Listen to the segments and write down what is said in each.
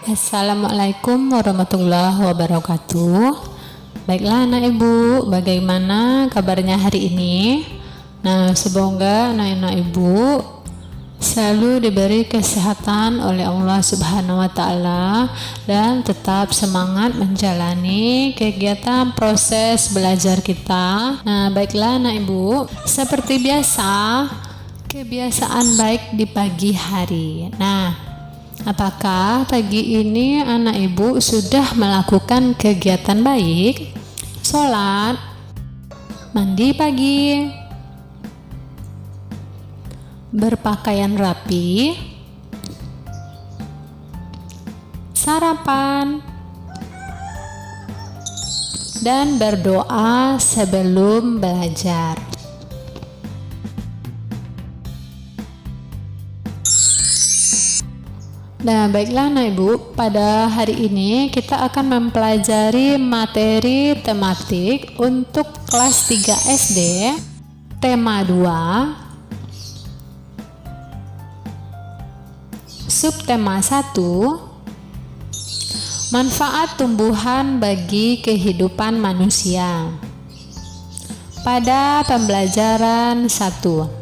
Assalamualaikum warahmatullahi wabarakatuh. Baiklah anak ibu, bagaimana kabarnya hari ini? Nah, semoga anak-anak ibu selalu diberi kesehatan oleh Allah Subhanahu wa Ta'ala dan tetap semangat menjalani kegiatan proses belajar kita. Nah, baiklah anak ibu, seperti biasa, kebiasaan baik di pagi hari. Nah, apakah pagi ini anak ibu sudah melakukan kegiatan baik? Sholat, mandi pagi, berpakaian rapi, sarapan, dan berdoa sebelum belajar. Nah, baiklah anak ibu, pada hari ini kita akan mempelajari materi tematik untuk kelas 3 SD, tema 2, subtema 1, manfaat tumbuhan bagi kehidupan manusia. Pada pembelajaran 1,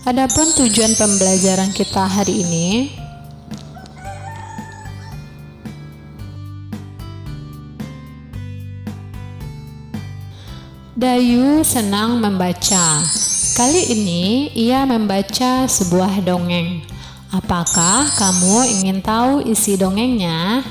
adapun tujuan pembelajaran kita hari ini, Dayu senang membaca. Kali ini ia membaca sebuah dongeng. Apakah kamu ingin tahu isi dongengnya?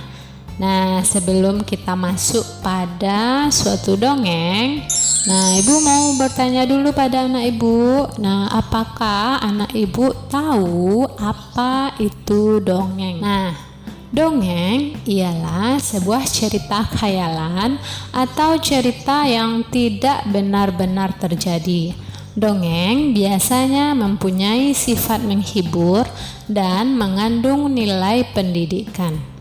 Nah, sebelum kita masuk pada suatu dongeng, nah, ibu mau bertanya dulu pada anak ibu. Nah, apakah anak ibu tahu apa itu dongeng? Nah, dongeng ialah sebuah cerita khayalan atau cerita yang tidak benar-benar terjadi. Dongeng biasanya mempunyai sifat menghibur dan mengandung nilai pendidikan.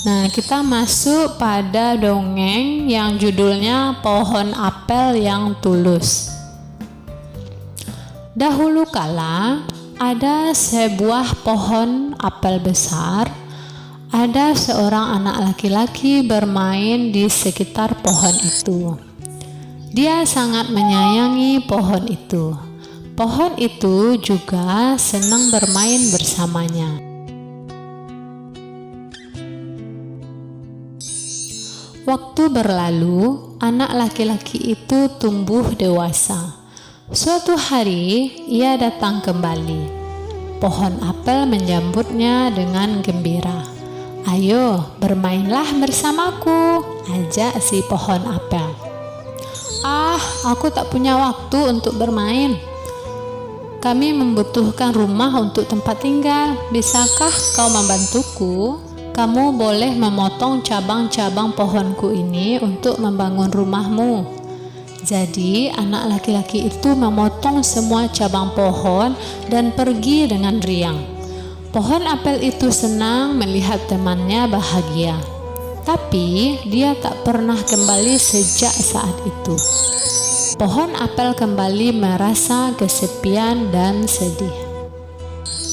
Nah, kita masuk pada dongeng yang judulnya Pohon Apel yang Tulus. Dahulu kala ada sebuah pohon apel besar. Ada seorang anak laki-laki bermain di sekitar pohon itu. Dia sangat menyayangi pohon itu. Pohon itu juga senang bermain bersamanya. Waktu berlalu, anak laki-laki itu tumbuh dewasa. Suatu hari, ia datang kembali. Pohon apel menyambutnya dengan gembira. "Ayo, bermainlah bersamaku," ajak si pohon apel. "Ah, aku tak punya waktu untuk bermain. Kami membutuhkan rumah untuk tempat tinggal. Bisakah kau membantuku? Kamu boleh memotong cabang-cabang pohonku ini untuk membangun rumahmu." Jadi anak laki-laki itu memotong semua cabang pohon dan pergi dengan riang. Pohon apel itu senang melihat temannya bahagia. Tapi dia tak pernah kembali sejak saat itu. Pohon apel kembali merasa kesepian dan sedih.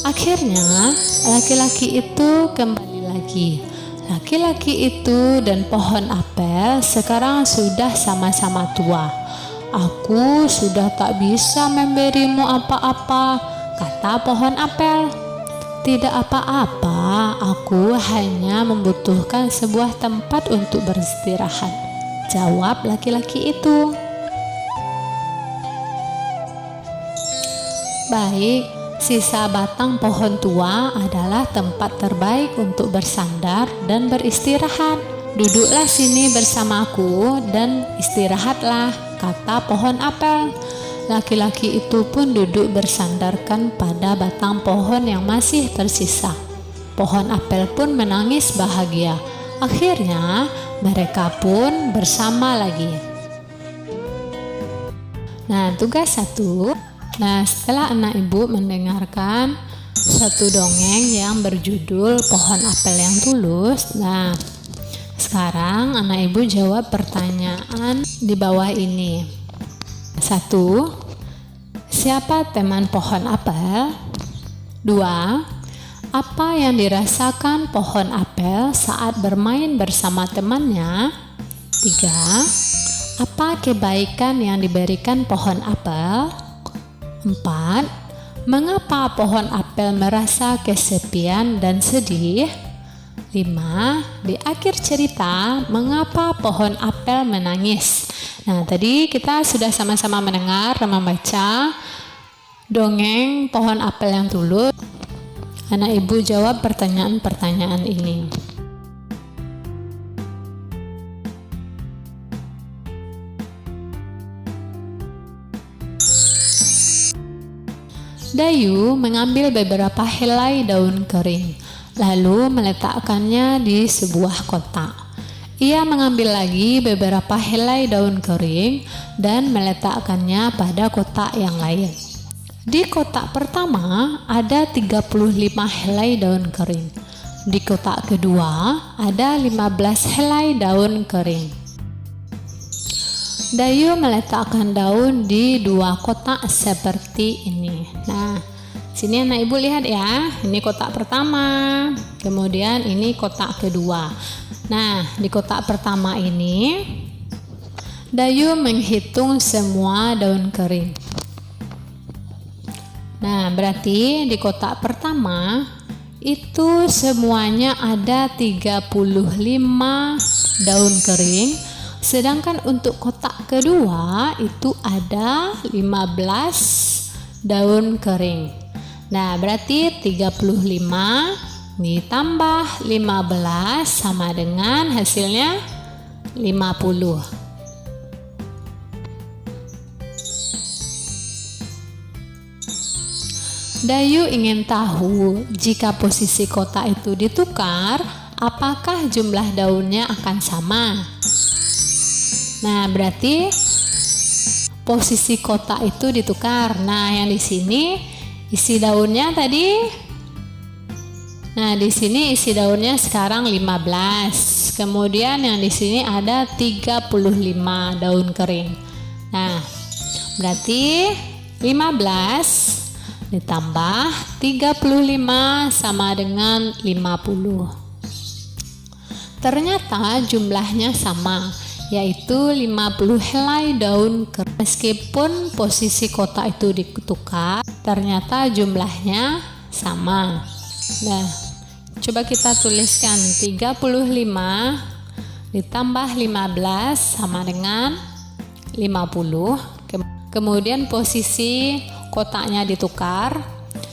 Akhirnya laki-laki itu kembali lagi. Laki-laki itu dan pohon apel sekarang sudah sama-sama tua. "Aku sudah tak bisa memberimu apa-apa," kata pohon apel. "Tidak apa-apa, aku hanya membutuhkan sebuah tempat untuk beristirahat," jawab laki-laki itu. Baik, sisa batang pohon tua adalah tempat terbaik untuk bersandar dan beristirahat. "Duduklah sini bersamaku dan istirahatlah," kata pohon apel. Laki-laki itu pun duduk bersandarkan pada batang pohon yang masih tersisa. Pohon apel pun menangis bahagia. Akhirnya mereka pun bersama lagi. Nah, tugas 1. Nah, setelah anak ibu mendengarkan satu dongeng yang berjudul Pohon Apel yang Tulus, nah, Sekarang anak ibu jawab pertanyaan di bawah ini. 1. Siapa teman pohon apel? 2. Apa yang dirasakan pohon apel saat bermain bersama temannya? 3. Apa kebaikan yang diberikan pohon apel? 4. Mengapa pohon apel merasa kesepian dan sedih? 5. Di akhir cerita, mengapa pohon apel menangis? Nah, tadi kita sudah sama-sama mendengar dan membaca dongeng pohon apel yang tulus. Anak ibu jawab pertanyaan-pertanyaan ini. Dayu mengambil beberapa helai daun kering, lalu meletakkannya di sebuah kotak. Ia mengambil lagi beberapa helai daun kering dan meletakkannya pada kotak yang lain. Di kotak pertama ada 35 helai daun kering. Di kotak kedua ada 15 helai daun kering. Dayu meletakkan daun di 2 kotak seperti ini. Nah, sini anak ibu lihat ya, ini kotak pertama, kemudian ini kotak kedua. Nah, di kotak pertama ini Dayu menghitung semua daun kering. Nah, berarti di kotak pertama itu semuanya ada 35 daun kering. Sedangkan untuk kotak kedua itu ada 15 daun kering. Nah, berarti 35 ditambah 15 sama dengan hasilnya 50. Dayu ingin tahu jika posisi kotak itu ditukar, apakah jumlah daunnya akan sama? Nah, berarti posisi kotak itu ditukar. Nah, yang di sini isi daunnya tadi. Nah, di sini isi daunnya sekarang 15. Kemudian yang di sini ada 35 daun kering. Nah, berarti 15 ditambah 35 sama dengan 50. Ternyata jumlahnya sama, yaitu 50 helai daun kering. Meskipun posisi kotak itu ditukar, ternyata jumlahnya sama. Nah, coba kita tuliskan 35 ditambah 15 sama dengan 50. Kemudian posisi kotaknya ditukar,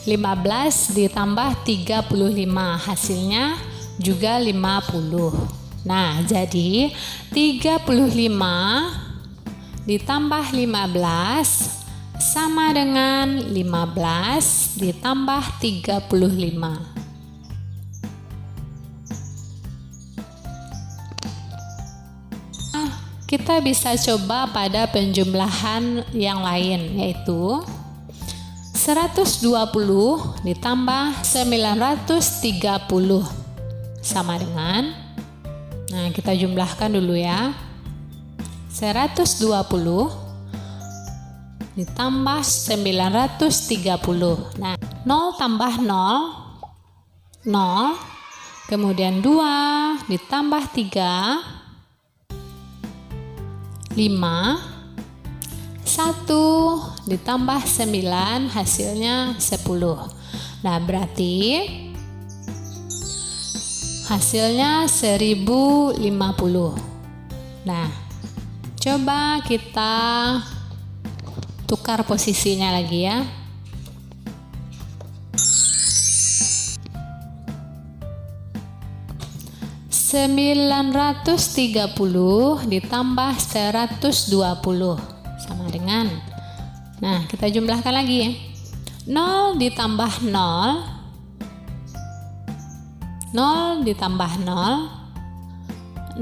15 ditambah 35, hasilnya juga 50. Nah, jadi 35 ditambah 15 sama dengan 15 ditambah 35. Nah, kita bisa coba pada penjumlahan yang lain, yaitu 120 ditambah 930 sama dengan, nah kita jumlahkan dulu ya, 120 ditambah 930. Nah, 0 tambah 0, 0, kemudian 2 ditambah 3, 5, 1 ditambah 9, hasilnya 10. Nah, berarti hasilnya 1050. Nah, coba kita tukar posisinya lagi ya. (930) ditambah 120 sama dengan, nah kita jumlahkan lagi ya, 0 ditambah 0, 0 ditambah 0,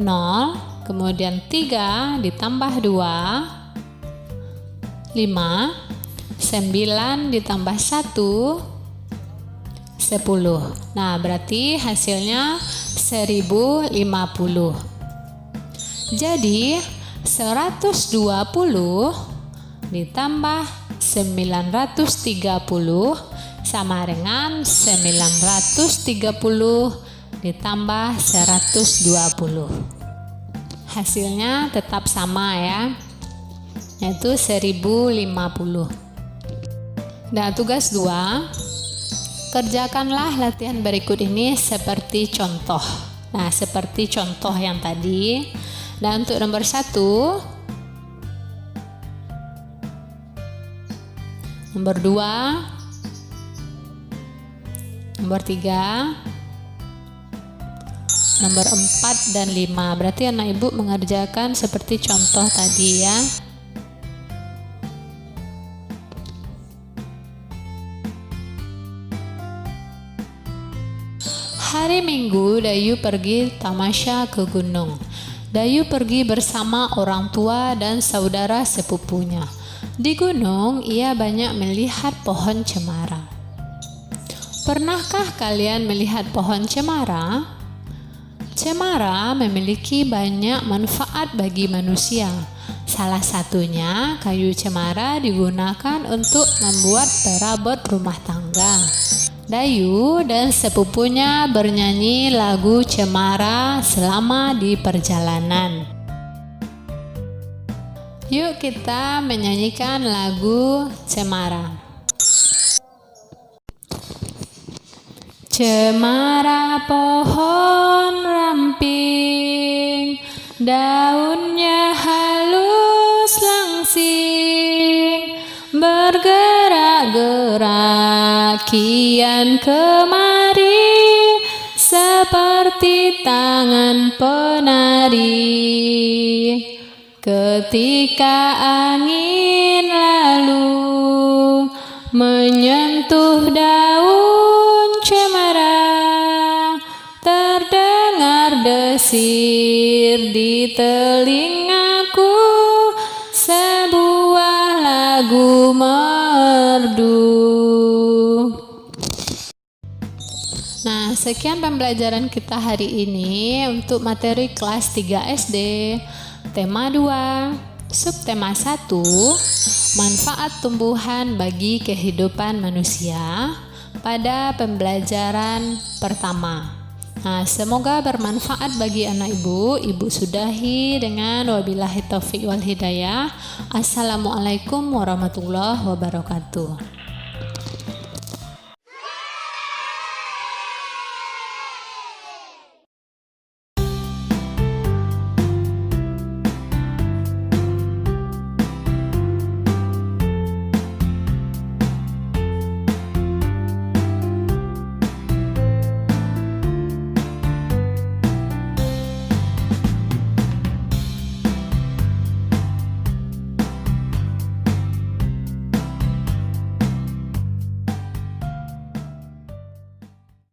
0, kemudian 3 ditambah 2, 5, 9 ditambah 1, 10. Nah, berarti hasilnya 1050. Jadi 120 ditambah 930 sama dengan 930 ditambah 120. Hasilnya tetap sama ya, yaitu 1050. Nah, tugas 2, kerjakanlah latihan berikut ini seperti contoh. Nah, seperti contoh yang tadi. Dan untuk nomor 1, nomor 2, nomor 3, nomor 4 dan 5. Berarti anak ibu mengerjakan seperti contoh tadi ya. Hari Minggu, Dayu pergi tamasya ke gunung. Dayu pergi bersama orang tua dan saudara sepupunya. Di gunung, ia banyak melihat pohon cemara. Pernahkah kalian melihat pohon cemara? Cemara memiliki banyak manfaat bagi manusia. Salah satunya, kayu cemara digunakan untuk membuat perabot rumah tangga. Dayu dan sepupunya bernyanyi lagu Cemara selama di perjalanan. Yuk kita menyanyikan lagu Cemara. Cemara pohon ramping, daunnya halus langsing, bergerak-gerak kian kemari, seperti tangan penari. Ketika angin lalu menyentuh daun cemara, terdengar desir di telingaku, sebuah lagu merdu. Nah, sekian pembelajaran kita hari ini untuk materi kelas 3 SD. Tema 2, subtema 1, manfaat tumbuhan bagi kehidupan manusia pada pembelajaran pertama. Nah, semoga bermanfaat bagi anak ibu. Ibu sudahi dengan wabillahi taufiq wal hidayah. Assalamualaikum warahmatullahi wabarakatuh.